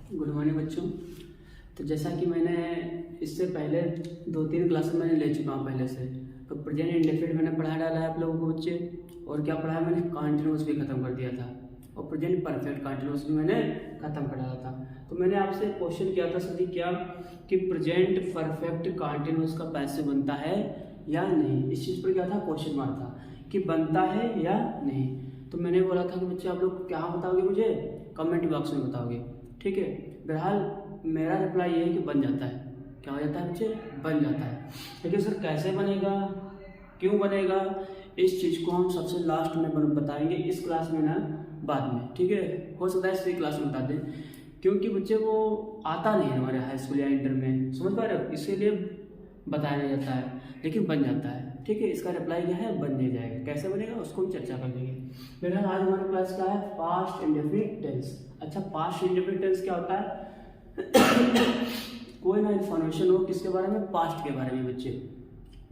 Good morning बच्चों। तो जैसा कि मैंने इससे पहले 2-3 क्लास मैंने ले चुका हूँ पहले से। तो प्रेजेंट इंडेफिनिट मैंने पढ़ा डाला है आप लोगों को बच्चे। और क्या पढ़ा है मैंने, कॉन्टिन्यूस भी खत्म कर दिया था और प्रेजेंट परफेक्ट कॉन्टिन्यूस भी मैंने खत्म कर डाला था। तो मैंने आपसे क्वेश्चन किया था सर जी क्या कि प्रेजेंट परफेक्ट कॉन्टिन्यूस का पैसिव बनता है या नहीं। इस चीज़ पर क्या था, क्वेश्चन मार्क था कि बनता है या नहीं। तो मैंने बोला था कि बच्चे आप लोग क्या बताओगे, मुझे कमेंट बॉक्स में बताओगे, ठीक है। बहरहाल मेरा रिप्लाई ये है कि बन जाता है। क्या हो जाता है बच्चे, बन जाता है। लेकिन सर कैसे बनेगा, क्यों बनेगा, इस चीज़ को हम सबसे लास्ट में बताएंगे इस क्लास में ना, बाद में, ठीक है। हो सकता है इसी क्लास में बता दें, क्योंकि बच्चे वो आता नहीं है हमारे हाई स्कूल या इंटर में, समझ पा रहे हो, इसीलिए बताया नहीं जाता है, लेकिन बन जाता है, ठीक है। इसका रिप्लाई क्या है, बन नहीं जाएगा। कैसे बनेगा उसको हम चर्चा कर लेंगे। मेरा आज हमारे क्लास क्या है, पास्ट इंडेफिनिट टेंस। अच्छा, पास्ट इंडेफिनिट टेंस क्या होता है कोई ना इन्फॉर्मेशन हो किसके बारे में, पास्ट के बारे में बच्चे।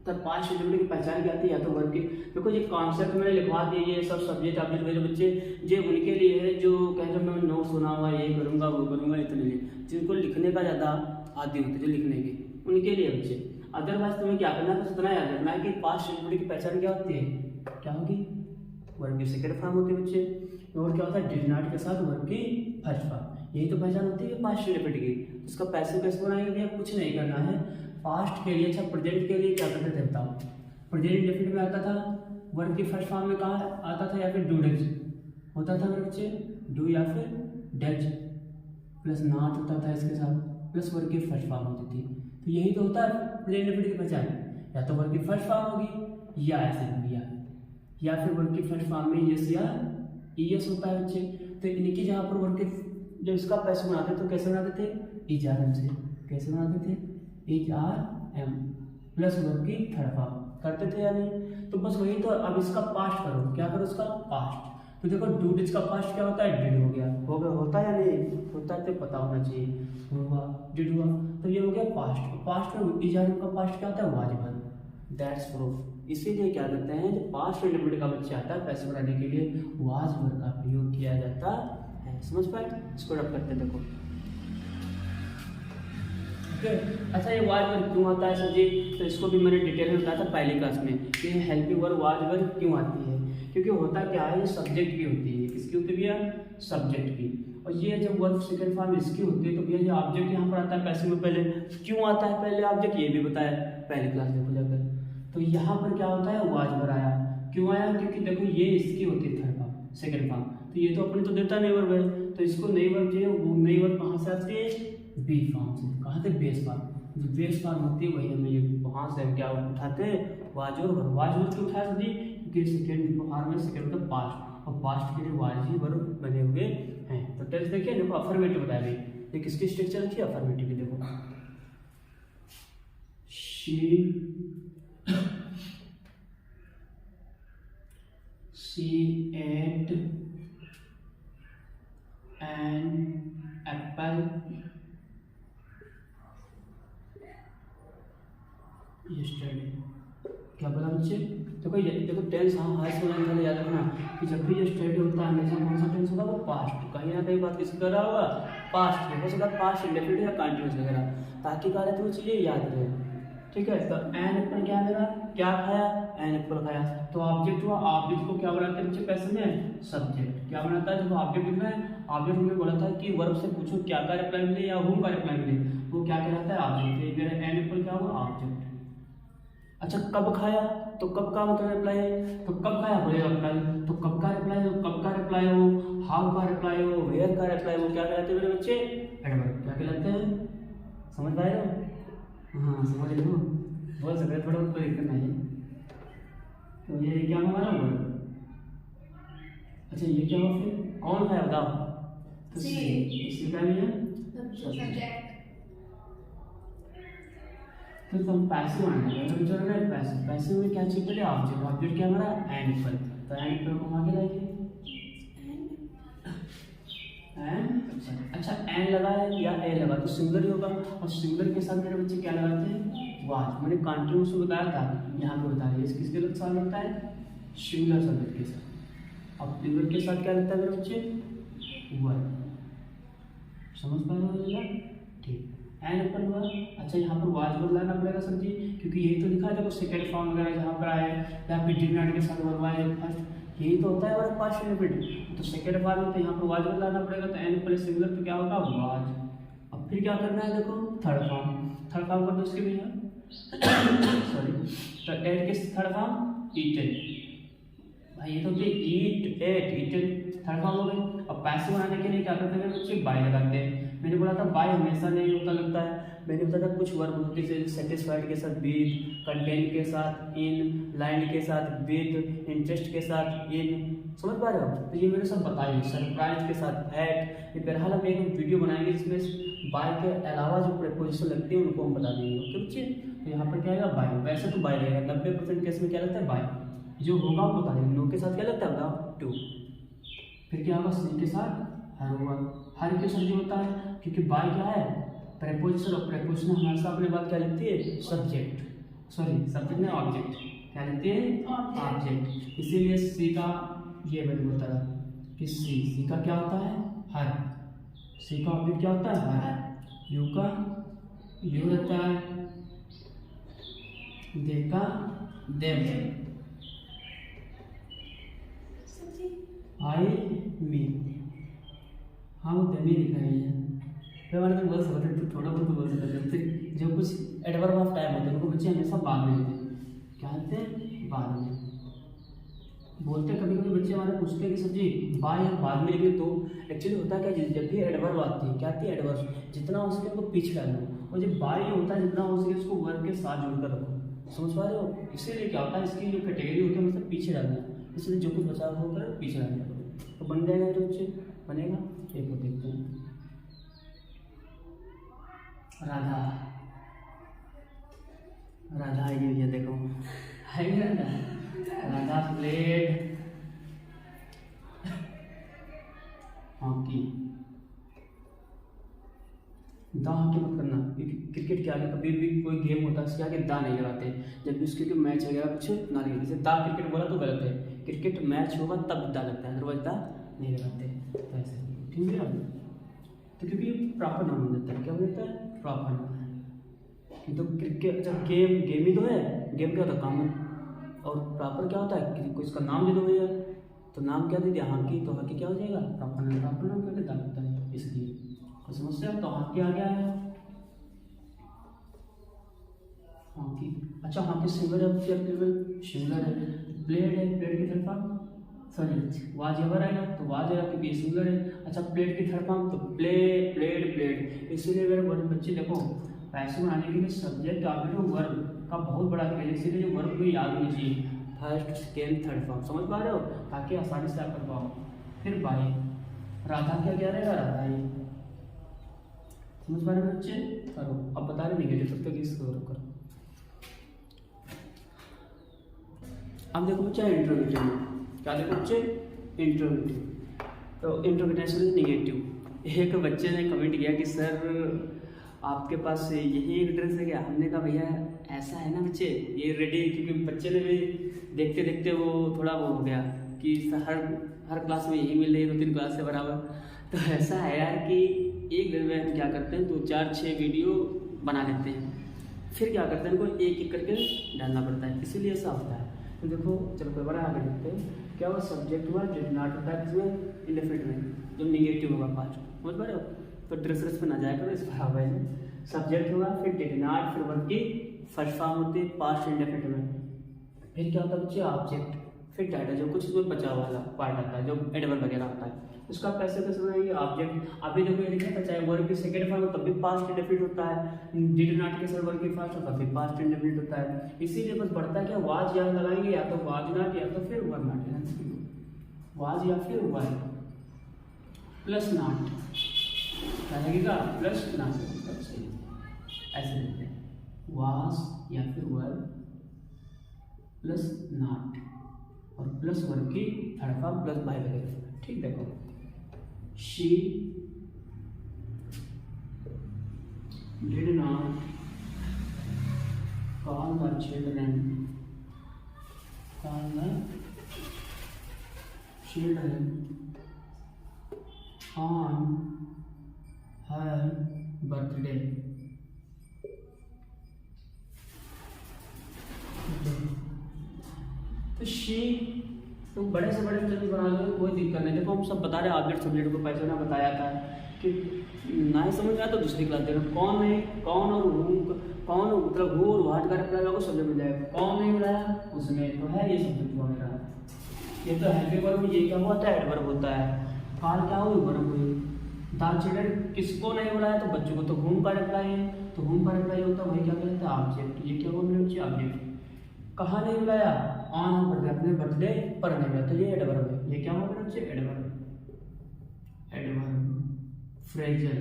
तब पास्ट इंडेफिनिट की पहचान क्या आती है, या तो वर्ब की। देखो ये कॉन्सेप्ट मैंने लिखवा दिए, ये सब सब्जेक्ट आप मेरे बच्चे ये उनके लिए है जो कहते हैं मैं नोट्स बना हुआ ये करूँगा वो करूँगा, इतने लिए जिनको लिखने का ज़्यादा आदि होती है, जो लिखने की, उनके लिए बच्चे। अदरवाइज तुम्हें क्या करना है, बस इतना याद रखना है कि पास्ट इंडेफिनिट की पहचान क्या होती है, क्या होगी, वर्ब की सेकंड फॉर्म होती है बच्चे। और क्या होता है, डिड नॉट के साथ वर्ब की फर्स्ट फॉर्म, यही तो पहचान होती है पास्ट इंडेफिनिट की। उसका पैसिव कैसे बनाएंगे भैया, कुछ नहीं करना है। पास्ट के लिए, अच्छा प्रेजेंट के लिए क्या करते थे बताओ। प्रेजेंट इंडेफिनिट में आता था वर्ब की फर्स्ट फॉर्म में कहाँ आता था, या फिर डू डज होता था मेरे बच्चे, डू या फिर डज प्लस नॉट होता था इसके साथ, प्लस वर्ब की फर्स्ट फॉर्म होती थी। तो यही तो होता है प्रेजेंट इंडेफिनिट की पहचान, या तो वर्ब की फर्स्ट फॉर्म होगी या ऐसे होगी, या फिर वर्ब की फर्स्ट फॉर्म में यस या ईएस होता है बच्चे। तो इनकी जहाँ पर वर्ब के जब इसका पैसिव बनाते तो कैसे बनाते थे, इज आर एम से। कैसे बनाते थे, is are am plus verb की थर्ड फॉर्म करते थे या नहीं। तो बस वही तो। अब इसका पास्ट करो, क्या करो इसका पास्ट। तो देखो डू डिड का पास्ट क्या होता है, डिड हो गया, होता है या नहीं होता है, तो पता होना चाहिए, हुआ डिड हुआ, तो ये हो गया पास्ट। पास्ट में इज आर एम का पास्ट क्या होता है, वाज वर, दैट्स प्रूफ। इसीलिए क्या करते हैं, जब पास्ट इंडेफिनिट का बच्चा आता है पैसे बनाने के लिए वाज वर्ब का प्रयोग किया जाता है। समझ पाए, इसको रब करते हैं देखो। अच्छा, ये वाज वर्ब क्यों आता है सर जी, तो इसको भी मैंने डिटेल में बताया था पहली क्लास में कि हेल्पिंग वर्ब वाज वर्ब क्यों आती है। क्योंकि होता क्या है, ये सब्जेक्ट की होती है, किसकी होती है भैया, सब्जेक्ट की। और ये जब वर्ब सेकंड फॉर्म इसकी होती है तो भैया ये ऑब्जेक्ट यहाँ पर आता है पैसिव में। पहले क्यों आता है पहले ऑब्जेक्ट, ये भी बताया पहली क्लास में देखो जाकर। तो यहाँ पर क्या होता है, वाज वर्ब आया, क्यों आया, क्योंकि देखो ये इसकी होती है थर्ड फॉर्म सेकंड फॉर्म, तो ये तो अपने तो देता नहीं वर्ब है, तो इसको नई वर्ब चाहिए। वो नई वर्ब कहाँ से आती है, बी फॉर्म से। कहाँ से, बेस फॉर्म। जो बेस फॉर्म होती है वही हमें ये वहाँ से क्या उठाते हैं, वाज वर्ब। वाज वर्ब क्यों उठाया सर जी, क्योंकि सेकंड फॉर्म में सेकंड मतलब पास्ट, और पास्ट के लिए वाज ही वर्ब बने हुए हैं। तो टेंस देखिए, देखो अफर्मेटिव बताया गई, ये किसकी स्ट्रक्चर रखी है, अफर्मेटिव की। देखो she ate an apple yesterday। क्या बोला बच्चे, देखो ये देखो टेंस, हाँ हाई स्कूल में याद रखना कि जब भी yesterday होता है हमेशा कौन सा टेंस होगा, वो पास्ट। कहीं ना कहीं बात किसकी कर रहा होगा, पास्ट की। हो सकता है पास्ट इंडेफिनिट या कंटीन्यूअस वगैरह, ताकि क्या रहती है वो चीज़ें याद रहे, ठीक है। तो एन एप्पल क्या मेरा, क्या खाया, एन एप्पल खाया। तो ऑब्जेक्ट हुआ, ऑब्जेक्ट को क्या बनाते हैं बच्चे पैसे में, सब्जेक्ट। क्या बनाता है, जब ऑब्जेक्ट लिखना है, ऑब्जेक्ट में बोला था कि वर्ब से पूछो क्या का रिप्लाई मिले या हुम का रिप्लाई मिले, वो क्या कहलाता है, ऑब्जेक्ट। मेरा एन एप्पल क्या हुआ, ऑब्जेक्ट। अच्छा, कब खाया, तो कब का मतलब रिप्लाई है, तो कब खाया बोलेगा कल। तो कब का रिप्लाई हो, कब का रिप्लाई हो, हाउ का रिप्लाई हो, वेयर का रिप्लाई हो, क्या कहलाते हैं मेरे बच्चे, एडवर्ब। क्या कहलाते हैं, समझ पाए हो, हाँ समझ लो, बोल सकते थोड़ा बहुत, कोई दिक्कत नहीं। तो ये क्या हुआ हमारा वर्ब। अच्छा ये क्या हुआ, फिर कौन खाया बताओ, तो सी का भी है सब्जेक्ट। तो हम पैसिव आएंगे, तो जो है पैसिव, पैसिव में क्या चीज पहले ऑब्जेक्ट, ऑब्जेक्ट क्या हमारा एन एप्पल। तो एन एप्पल को आगे लाएंगे एन। अच्छा एन लगा है या ए लगा तो सिंगल ही होगा, और सिंगल के साथ मेरे बच्चे क्या लगाते हैं, वाज। मैंने कंटिन्यूअस में बताया था, यहाँ पे बता रही है किसके साथ लगता है, सिंगुलर सब्जेक्ट के साथ। अब सिंगल के साथ क्या लगता है मेरे बच्चे, वर्ब। समझ पा रहे हो यार? ठीक, एन अपन हुआ। अच्छा यहाँ पर वाज वर्ड लाना पड़ेगा सर जी, क्योंकि यही तो लिखा है देखो सेकंड फॉर्म वगैरह जहाँ पर आए या फिर डिड नॉट के साथ वर्ब आए फर्स्ट, यही तो होता है हमारा पास्ट इंडेफिनिट। तो सेकंड फॉर्म में तो यहाँ पर वाज वर्ड लाना पड़ेगा, तो एन प्लस सिंगुलर तो क्या होगा वाज। अब फिर क्या करना है देखो थर्ड फॉर्म कर दो उसके भैया सॉरी, तो एट के थर्ड फॉर्म ईटन, भाई ये तो होते ईट एट ईटन थर्ड फॉर्म हो गए। अब पैसे बनाने के लिए क्या करते हैं बच्चे बाय लगाते हैं। मैंने बोला था बाय हमेशा नहीं होता लगता है, मैंने बताया था कुछ वर्ब होते हैं सेटिस्फाइड के साथ विद, कंटेंट के साथ इन, लाइन के साथ विद, इंटरेस्ट के साथ इन, समझ पा रहे हो? तो ये मैंने सब बताया, सरप्राइज के साथ एट। ये बहरहाल हम एक वीडियो बनाएंगे जिसमें बाय के अलावा जो प्रेपोजिशन लगती है उनको हम बता देंगे, ओके बच्चे? तो यहाँ पर क्या आएगा बाय, वैसे तो बाय रहेगा 90% केस में क्या लगता है बाय, जो होगा वो बता देंगे। नो के साथ क्या लगता है बताओ टू, फिर क्या होगा सी के साथ हर हुआ, हर के साथ जो होता है क्योंकि बाय क्या है प्रेपोजिशन, और प्रेपोजिशन हमेशा अपने बात क्या लिखती है सब्जेक्ट, सॉरी सब्जेक्ट नहीं ऑब्जेक्ट, क्या लिखती है ऑब्जेक्ट। इसीलिए सी का ये मैंने बताया कि सी का क्या होता है हर, सी का ऑब्जेक्ट क्या होता है हर, यू का यू रहता है, दे का देम, आई मी, हाँ वो देमी लिखा है तो हमारे तो बोल सकते हैं, तो थोड़ा बहुत तो बोल सकते हैं। फिर जो कुछ एडवर्ब ऑफ टाइम होते हैं उनको बच्चे हमेशा बाद में लेते हैं, क्या होते हैं बाद में बोलते हैं। कभी कभी बच्चे हमारे पूछते हैं कि सर जी बाय या बाद में लिखे, तो एक्चुअली होता है क्या जब भी एडवर्ब आती है क्या आती है एडवर्ब, जितना हो सके उनको पीछे डालो, और जब बाय ये होता है जितना हो सके उसको वर्ब के साथ जोड़कर रखो, समझ पा रहे हो? इसीलिए क्या होता है इसकी जो कैटेगरी होती है मतलब पीछे डालना, इसलिए जो कुछ बचा होकर पीछे डालना तो बन जाएगा, जो बच्चे बनेगा। एक को देखते हैं राधा, राधा ये देखो है Radha, Radha played hockey, the hockey मत करना क्योंकि क्रिकेट के आगे कभी भी कोई गेम होता है उसके आगे दा नहीं लगाते, जब भी उसके मैच वगैरह कुछ ना लगे, जैसे दा क्रिकेट बोला तो गलत है, क्रिकेट मैच होगा तब दा लगता है, अदरवाइज दा नहीं लगाते, तो ऐसे ठीक है। तो क्योंकि प्रॉपर नाम हो जाता है, क्या हो जाता है प्रॉपर नाम, तो क्रिकेट जब गेम ही तो है, गेम क्या होता है काम, और प्रॉपर क्या होता है कोई इसका नाम दे दो भैया, तो नाम क्या दे दिया हॉकी, तो हॉकी क्या हो जाएगा प्रॉपर नाम क्या दा लगता है, इसलिए कोई समस्या। तो हॉकी आ गया है हॉकी। अच्छा हॉकी सिंगुलर है प्लूरल सिंगुलर है, प्लेड है प्लेड की third form sorry was ever आएगा तो वाज आएगा क्योंकि ये सिंगुलर है। अच्छा प्लेड की थर्ड फॉर्म तो प्ले प्लेड प्लेड, इसीलिए मेरे बड़े बच्चे देखो पैसे बनाने के लिए सब्जेक्ट ऑब्जेक्ट और वर्ब का बहुत बड़ा खेल है, इसीलिए जो वर्ब को याद होनी चाहिए फर्स्ट सेकेंड थर्ड फॉर्म, समझ पा रहे हो, ताकि आसानी से आप कर पाओ। फिर बाई राधा क्या रहेगा राधा ही, समझ पा रहे बच्चे करो। अब बता रहे नेगेटिव तक इस करो। अब देखो बच्चा इंट्रोगेटिव में क्या देखो बच्चे इंट्रोगेटिव, तो इंट्रोगेटिव नेगेटिव। एक बच्चे ने कमेंट किया कि सर आपके पास यही एक ड्रेस है क्या, हमने कहा भैया ऐसा है ना बच्चे ये रेडी, क्योंकि बच्चे ने भी देखते देखते वो थोड़ा वो हो गया कि हर क्लास में यही मिल रही है 2-3 क्लास से बराबर, तो ऐसा है यार कि एक दिन में हम क्या करते हैं 2-4-6 वीडियो बना लेते हैं, फिर क्या करते हैं उनको एक एक करके डालना पड़ता है, इसीलिए ऐसा होता है। तो देखो चलो कोई बड़ा आगे देखते हैं क्या हुआ, सब्जेक्ट हुआ डिड नॉट होता है किसमें इंडेफिनिट में, जो निगेटिव होगा पास्ट, समझ पा रहे हो, तो ड्रेस पे ना जाए करो इस भाव में। सब्जेक्ट हुआ फिर डिड नॉट, फिर वर्ब की फर्स्ट फॉर्म होती है पास्ट इंडेफिनिट में, फिर क्या होता है बच्चे ऑब्जेक्ट, फिर डाटा जो कुछ इसमें बचा वाला पार्ट आता है जो एडवर्ब वगैरह आता है उसका कैसे बनाएंगे ऑब्जेक्ट। अभी देखो ये लिखा था चाहे वर्ब की सेकंड फॉर्म हो तब भी पास्ट इंडेफिनिट होता है, डिड नॉट के साथ वर्ब की फर्स्ट हो तब भी पास्ट इंडेफिनिट होता है, इसीलिए बस बढ़ता है क्या वाज या लगाएंगे या तो वाज नॉट या तो फिर वर नॉट, वाज या फिर वर प्लस नॉट क्या लगेगा प्लस नॉट, ऐसे लिखते हैं वाज या फिर वर प्लस नॉट और प्लस वर्ब की थर्ड फॉर्म प्लस बाय वगैरह, ठीक। देखो she did not call the children on her birthday. तो शी तो बड़े से बड़े सेंटेंस बना लो, कोई दिक्कत नहीं। देखो हम सब बता रहे हैं, ऑब्जेक्ट सब्जेक्ट को पहचाना बताया था कि ना ही समझ आया तो दूसरी क्लास देना। कौन है, कौन और हूँ, कौन मतलब हु और व्हाट का रिप्लाई आपको सब्जेक्ट मिल जाएगा। कौन नहीं मिलाया उसमें तो है ये सब्जेक्ट हुआ मेरा। ये तो हेल्पिंग वर्ब, ये क्या होता है, एडवर्ब होता है। कॉल क्या हुई, वर्ब हुई। द चिल्ड्रन किसको नहीं बुलाया तो बच्चों को, तो होम का रिप्लाई है, तो होम का रिप्लाई होता है वही क्या कहते हैं, ऑब्जेक्ट। ये क्या हुआ मेरे बच्चे, ऑब्जेक्ट। कहाँ नहीं बुलाया, ऑन बर्थडे, अपने बर्थडे पर नहीं बुलाया, तो ये एडवर्ब है। ये क्या हुआ मेरे बच्चे, adverb. Adverb phrasal,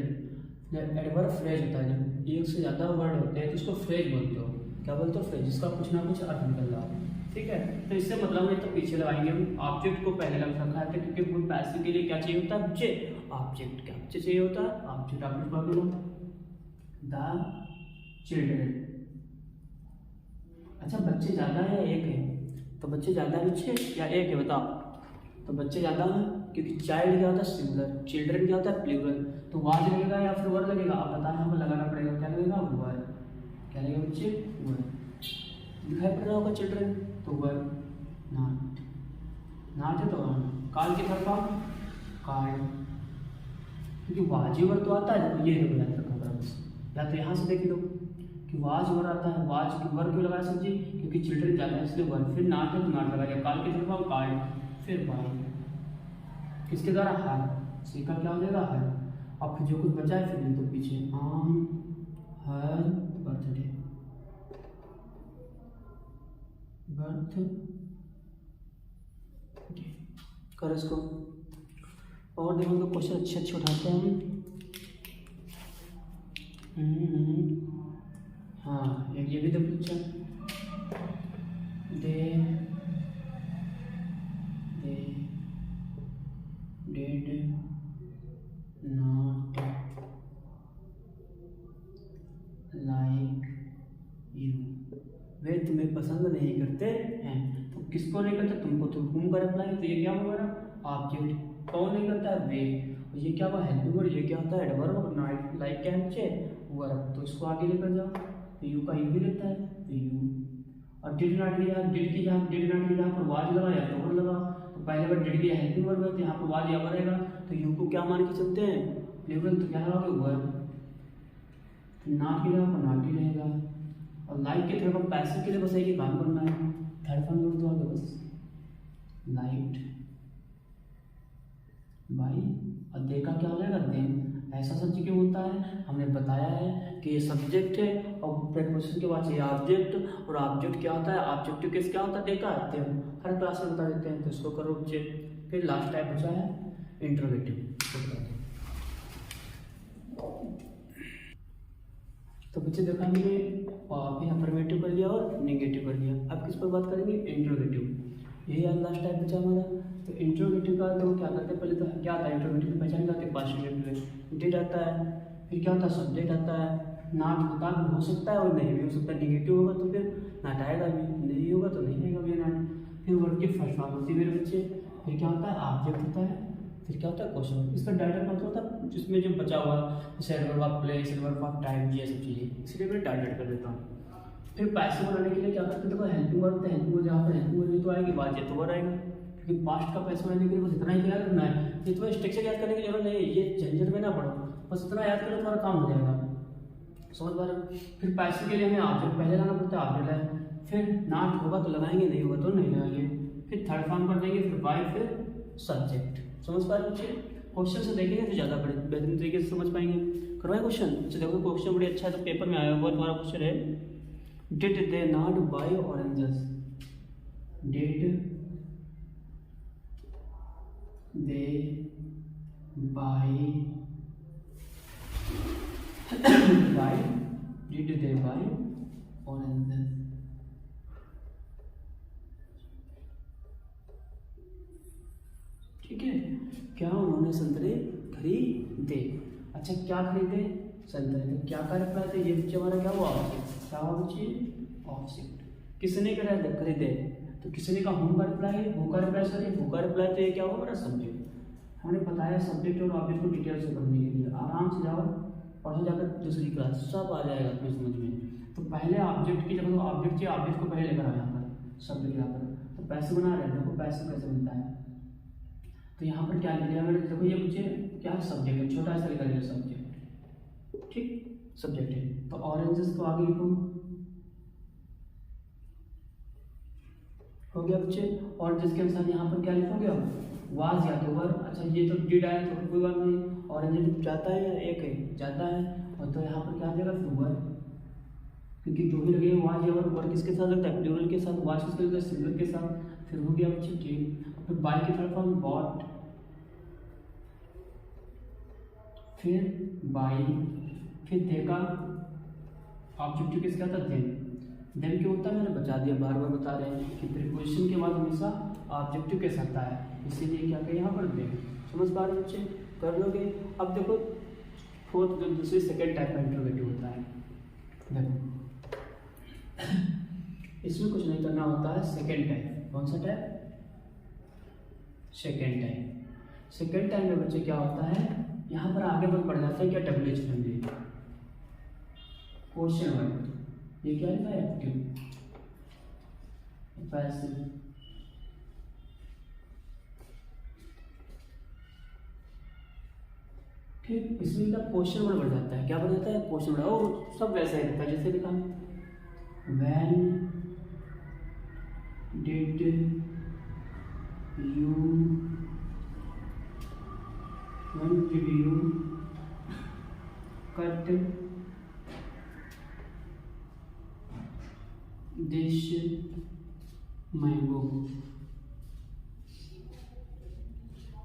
adverb phrase होता है। जब एक से ज़्यादा वर्ड होते हैं तो उसको फ्रेज बोलते हो। क्या बोलते हो, फ्रेज, जिसका कुछ ना कुछ अर्थ निकल रहा है। ठीक है, तो इससे मतलब नहीं तो पीछे लगाएंगे हम। ऑब्जेक्ट को पहले लगा रखा है क्योंकि फुल पैसिव के लिए क्या चाहिए होता है बच्चे, ऑब्जेक्ट। क्या बच्चे चाहिए होता है, ऑब्जेक्ट। ऑब्जेक्ट पढ़ लो, द चिल्ड्रन। अच्छा बच्चे ज़्यादा है या एक है, तो बच्चे ज़्यादा है बच्चे या एक है बताओ। तो बच्चे ज़्यादा है क्योंकि चाइल्ड क्या होता है सिंगुलर, चिल्ड्रन क्या होता है प्लूरल। तो वाज लगेगा या फिर वर लगेगा, आप बताएं, हमें लगाना पड़ेगा। क्या लगेगा, वर। क्या लगेगा बच्चे, वर। दिखाई पड़ रहा होगा चिल्ड्रन, तो वर। नॉट, नॉट है तो काल के थर्ड फॉर्म कार्ड, क्योंकि वाजी वर तो आता है। ये देखो याद रखा बस, या तो यहाँ से देख लो कि वाज वर आता है। वाज की वर क्यों लगाया सब्जी, क्योंकि चिल्ड्रन ज़्यादा है इसलिए वर। फिर नाट है तो नाट लगाया, काल के थर्ड फॉर्म कार्ड, फिर बाई किसके द्वारा, हर। सी का क्या हो जाएगा, हर। अब फिर जो कुछ बचा है फिर तो पीछे ऑन हर बर्थडे, बर्थ करो इसको। और देखो तो क्वेश्चन अच्छे अच्छे उठाते हैं हम। हाँ ये भी देखो अच्छा, they did not like you, वे तुम्हें पसंद नहीं करते हैं। तो किसको नहीं करते, तुमको। तो हुम का रिप्लाई है, तो ये क्या होगा, ऑब्जेक्ट। कौन नहीं करता है, वे। और ये क्या हुआ, हेल्पिंग वर्ड। ये क्या होता है, एडवर्ब। और नाइट लाइक क्या है बच्चे, वर्ब। तो इसको आगे लेकर जाओ, तो यू का यू भी रहता है, तो यू। और डिड नॉट की जहाँ, डिड की जहाँ, डिड नॉट की जहाँ पर वाज लगा या तो वर लगा, तो पहले बार डिड की हेल्पिंग वर्ब है, तो यहाँ पर वाज या वर रहेगा, तो यू को क्या मान के चलते हैं, प्लूरल। तो क्या लगाओगे, वर्ब। नॉट की जगह पर नॉट ही रहेगा। और लाइक के थर्ड फॉर्म पैसिव के लिए बस एक ही काम करना है, थर्ड फॉर्म जोड़ दो आगे बस, लाइट बाई। और दे का क्या हो जाएगा, देन। ऐसा सब्जेक्ट क्यों होता है, हमने बताया है कि ये सब्जेक्ट है और प्रेपोजिशन के बाद ये ऑब्जेक्ट। और ऑब्जेक्ट क्या होता है, ऑब्जेक्टिव केस क्या होता है, देखा आते हैं हर क्लास में बता देते हैं। तो इसको करो बच्चे। फिर लास्ट टाइप बचा है इंट्रोगेटिव। तो बच्चे देखा हमने अभी अफर्मेटिव कर लिया और नेगेटिव कर लिया। अब किस पर बात करेंगे, इंट्रोगेटिव। यही आज लास्ट टाइप बचा हमारा। तो इंट्रोगेटिव का तो क्या करते हैं, पहले तो क्या आता है इंट्रोगेटिव की पहचान करते हैं, पास्ट इंडेफिनिट डिड आता है। फिर क्या होता है, सब्जेक्ट आता है। नाट होता भी हो सकता है और नहीं भी हो सकता है। नेगेटिव होगा तो फिर नाट आएगा भी, नहीं होगा तो नहीं आएगा भी नाट। फिर वर्ड की फर्स्ट फॉर्म होती है मेरे बच्चे। फिर क्या होता है, ऑब्जेक्ट होता है। फिर क्या होता है, क्वेश्चन। इसका डायरेक्ट मतलब होता है जिसमें जो बचा हुआ, जैसे adverb of place, adverb of time, ये सब चीज़ें, इसलिए मैं डायरेक्ट कर देता हूँ। फिर पैसिव बनाने के लिए क्या करते हैं, देखो हेल्पिंग वर्ड होता है। हेल्पिंग वर्ड जहाँ पर हेल्पिंग वर्ड तो आएगी, बात ये तो वर आएगा, क्योंकि पास्ट का पैसिव बनाने के लिए बस इतना ही याद रखना है। ये तुम्हें स्ट्रक्चर याद करने की जरूरत नहीं है, ये झंझट में ना पड़ो, बस इतना याद करो तुम्हारा काम हो जाएगा। समझ पा रहे हो। फिर पैसिव के लिए हमें ऑब्जेक्ट पहले लाना पड़ता है, ऑब्जेक्ट है। फिर नॉट होगा तो लगाएंगे, नहीं होगा तो नहीं लगाएंगे। फिर थर्ड फॉर्म कर देंगे, फिर बाय, फिर सब्जेक्ट। समझ पा रहे बच्चे। क्वेश्चन से देखेंगे तो ज़्यादा बेहतरीन तरीके से समझ पाएंगे। करवाए क्वेश्चन। अच्छा देखो क्वेश्चन बड़ी अच्छा है, तो पेपर में आया हुआ तुम्हारा क्वेश्चन है, did they not buy oranges, did they buy did they buy oranges. ठीक है, क्या उन्होंने संतरे खरीदे। अच्छा क्या खरीदे, संतरे। तो क्या का रिप्लाई थे, ये बच्चे हमारा क्या हुआ, ऑब्जेक्ट। क्या हुआ बच्चे, ऑब्जेक्ट। किसने खरीदे, तो किसने का होम का रिप्लाई है, हु का रिप्लाई सॉरी हु का रिप्लाई, तो ये क्या हुआ हमारा सब्जेक्ट हमने बताया सब्जेक्ट और ऑब्जेक्ट को डिटेल से पढ़ने के लिए। आराम से जाओ पढ़ो जाकर दूसरी क्लास, सब आ जाएगा अपनी समझ में। तो पहले ऑब्जेक्ट की जब ऑब्जेक्ट चाहिए, ऑब्जेक्ट को पहले लेकर आओ यहाँ पर, शब्द यहाँ पर। तो पैसे बना रहे हैं, देखो पैसे कैसे बनता है। तो यहाँ पर क्या लिख दिया मैंने, देखो ये मुझे क्या सब्जेक्ट है, छोटा सा लिखा दिया सब्जेक्ट, ठीक सब्जेक्ट है। तो ऑरेंजेस को आगे लिखो, हो गया बच्चे। और जिसके अनुसार यहाँ पर क्या लिखोगे अब, वाज या तो वर। अच्छा ये तो डिड आया तो कोई बात नहीं, ऑरेंज जाता है या एक है जाता है, और तो यहाँ पर क्या आ जाएगा फिर वर, क्योंकि दो ही लगे वाज या वर। वर किसके साथ लगता है, प्लूरल के साथ। वाज किसके लगता है, सिंगुलर के साथ। फिर हो गया बच्चे ठीक। फिर बाय की थर्ड फॉर्म बॉट, फिर बाई, फिर देखा। ऑब्जेक्टिव किसका था, देन क्यों होता है, मैंने बता दिया, बार बार बता रहे हैं कि प्रीपोजिशन के बाद हमेशा ऑब्जेक्टिव के साथ आता है, इसीलिए क्या करें यहाँ पर देन। समझ पा रहे बच्चे, कर लोगे। अब देखो फोर्थ जो दूसरी सेकेंड टाइप का इंटरोगेटिव होता है, देखो इसमें कुछ नहीं करना होता है। सेकेंड टाइप कौन सा type, second type. Second type में बच्चे क्या होता है, यहाँ पर आगे बढ़ पड़ जाता है क्या, डब्ल्यू एच में क्वेश्चन वर्ड। ये क्या लिखा है, एक्टिव पैसिव। ठीक, इसमें क्या क्वेश्चन वर्ड बढ़ जाता है, क्या बढ़ जाता है, क्वेश्चन वर्ड। और सब वैसा ही रहता है जैसे लिखा when did you cut this mango.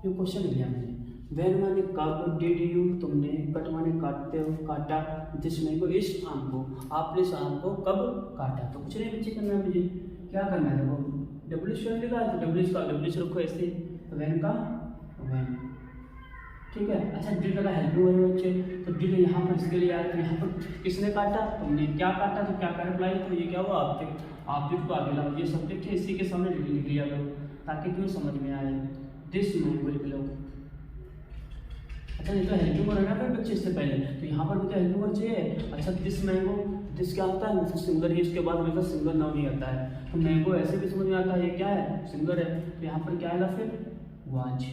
ये क्वेश्चन लिया मैंने। वैन माने कब, डिड यू तुमने, कट माने काटते हो, काटा, दिस मैंगो इस आम को, आपने इस आम को कब काटा। तो कुछ नहीं बच्चे करना है मुझे, क्या करना है, देखो डब्ल्यू एच लिखा है तो डब्ल्यू एच रखो ऐसे, तो वैन का वैन, ठीक है। अच्छा डिड लगा हेल्पिंग वर्ब बच्चे, तो डिड यहाँ पर इसके लिए आया, तो यहाँ पर किसने काटा, तुमने। क्या काटा, तो क्या कर अप्लाई, तो ये क्या हुआ, ऑब्जेक्ट। ऑब्जेक्ट को आगे लाओ, ये सब्जेक्ट है, इसी के सामने लिख लिया लो ताकि क्यों समझ में आए। दिस मैंगो लिख लो। अच्छा ये तो हेल्पिंग वर्ब है ना फिर बच्चे, इससे पहले तो यहाँ पर भी तो हेल्पिंग वर्ब चाहिए। अच्छा दिस मैंगो, दिस क्या होता है, मतलब सिंगल ही, इसके बाद हमेशा सिंगल नाउन ही आता है। तो मैंगो ऐसे भी समझ में आता है, ये क्या है, सिंगल है। तो यहाँ पर क्या आएगा फिर, वाच।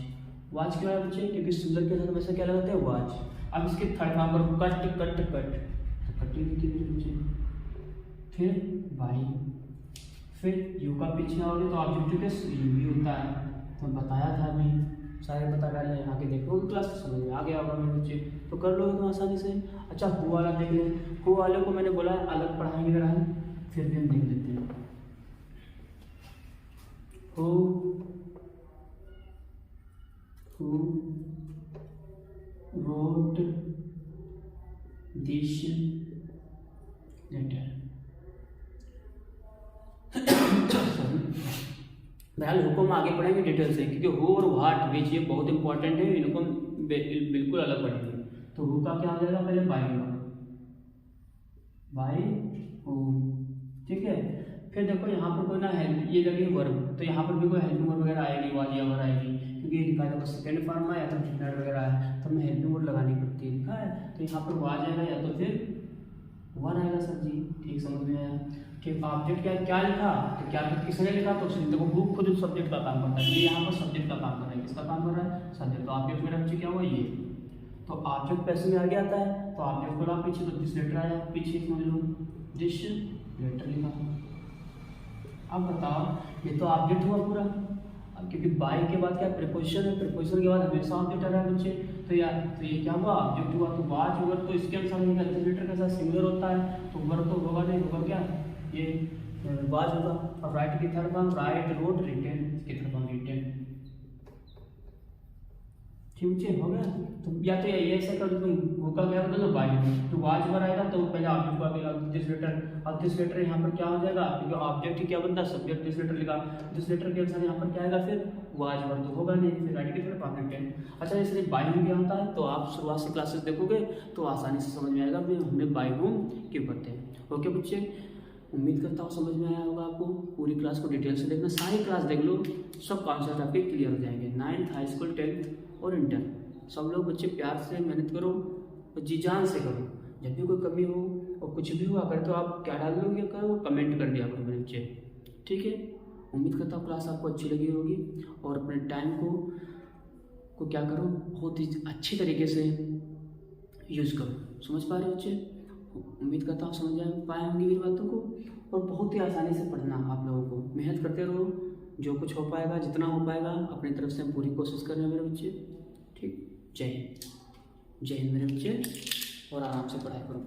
वाच क्यों है बच्चे, क्योंकि सिंगल के साथ हमेशा क्या लगाते हैं, वाच। अब इसके थर्ड फॉर्म पर कट कट कट, तो कटिंग लिखी बच्चे। फिर बाई, फिर यू का पीछे आओगे तो ऑब्जेक्टिव के यू ही होता है, तो बताया था मैं, सारे बता डाले। आगे देखो क्लास तो समझ में आ गया होगा मेरे बच्चे, तो कर लोगे तुम आसानी से। अच्छा हु वाला देख लो, हु वाले को मैंने बोला अलग पढ़ाएंगे अगर हम, फिर भी हम देख लेते हैं। Who wrote this letter। बहरहाल हुक्म आगे पढ़ेंगे डिटेल से, क्योंकि हु और व्हाट विच ये बहुत इंपॉर्टेंट है, इनको बिल्कुल अलग पढ़ेंगे। तो हु का क्या हो जाएगा, पहले बाय होगा, बाय हु, ठीक है। फिर देखो यहाँ पर कोई ना हेल्प, ये लगी वर्ब, तो यहाँ पर भी कोई हेल्पिंग वर्ब वगैरह आएगी, वाज या वर आएगी, क्योंकि ये लिखा है देखो सेकंड फॉर्म में या तो डिनर वगैरह है, तो हमें हेल्पिंग वर्ब लगानी पड़ती है, लिखा है। तो यहाँ पर वाज आएगा या तो फिर वन आएगा सर जी, ठीक समझ में आया। ठीक, ऑब्जेक्ट क्या लिखा, तो क्या किसने लिखा, तो देखो हु खुद सब्जेक्ट का काम करता है, ये यहाँ पर सब्जेक्ट का काम कर रहा है, किसका काम कर रहा है, सब्जेक्ट। तो ऑब्जेक्ट मेरा बच्चे क्या हुआ, ये। तो ऑब्जेक्ट पैसे में आगे आता है, तो ऑब्जेक्ट को ला पीछे, तो दिस लेटर आया पीछे, समझ लो दिस लेटर लिखा। अब बताओ ये तो ऑब्जेक्ट हुआ पूरा, अब क्योंकि बाय के बाद क्या प्रीपोजिशन है, प्रीपोजिशन के बाद हमेशा ऑब्जेक्ट आ रहा है बच्चे। तो यार तो ये क्या हुआ, ऑब्जेक्ट हुआ। तो वाज वर्ब तो इसके अनुसार नहीं करते, लेटर के साथ सिंगुलर होता है, तो वर्ब तो होगा नहीं, होगा क्या, ये वाज होगा। और राइट की third form write, wrote, written, इसकी थर्ड फॉर्म रिटेन। ठीक है, हो गया। तो या तो ये ऐसे कर दो, तुम वो का क्या कर दो बाय, तो वाज वर आएगा तो पहले ऑब्जेक्ट को आगे लाओ दिस लेटर, और दिस लेटर यहाँ पर क्या हो जाएगा, क्योंकि ऑब्जेक्ट ही क्या बनता है, सब्जेक्ट। दिस लेटर लिखा, दिस लेटर के अनुसार यहाँ पर क्या आएगा, फिर वाज वर, तो होगा नहीं, फिर राइट की थर्ड फॉर्म रिटेन। अच्छा इसलिए बाय होम क्या होता है, तो आप शुरुआत से क्लासेस देखोगे तो आसानी से समझ में आएगा हमने बाय होम क्यों करते हैं। ओके बच्चे, उम्मीद करता हूँ समझ में आया होगा आपको। पूरी क्लास को डिटेल से देखना, सारी क्लास देख लो, सब कॉन्सेप्ट आपके क्लियर हो जाएंगे। 9th हाई स्कूल 10th और इंटर, सब लोग बच्चे प्यार से मेहनत करो और जी जान से करो। जब भी कोई कमी हो और कुछ भी हुआ करे तो आप क्या डाल दोगे करो, कमेंट कर दिया करो मेरे बच्चे, ठीक है। उम्मीद करता हूँ क्लास आपको अच्छी लगी होगी और अपने टाइम को क्या करो, बहुत ही अच्छी तरीके से यूज़ करो। समझ पा रहे हो बच्चे? उम्मीद करता हूँ समझ पाए होंगे मेरी बातों को। और बहुत ही आसानी से पढ़ना आप लोगों को, मेहनत करते रहो, जो कुछ हो पाएगा जितना हो पाएगा अपनी तरफ से हम पूरी कोशिश कर रहे हैं मेरे बच्चे, ठीक। जय हिंद, जय हिंद मेरे बच्चे, और आराम से पढ़ाई करो।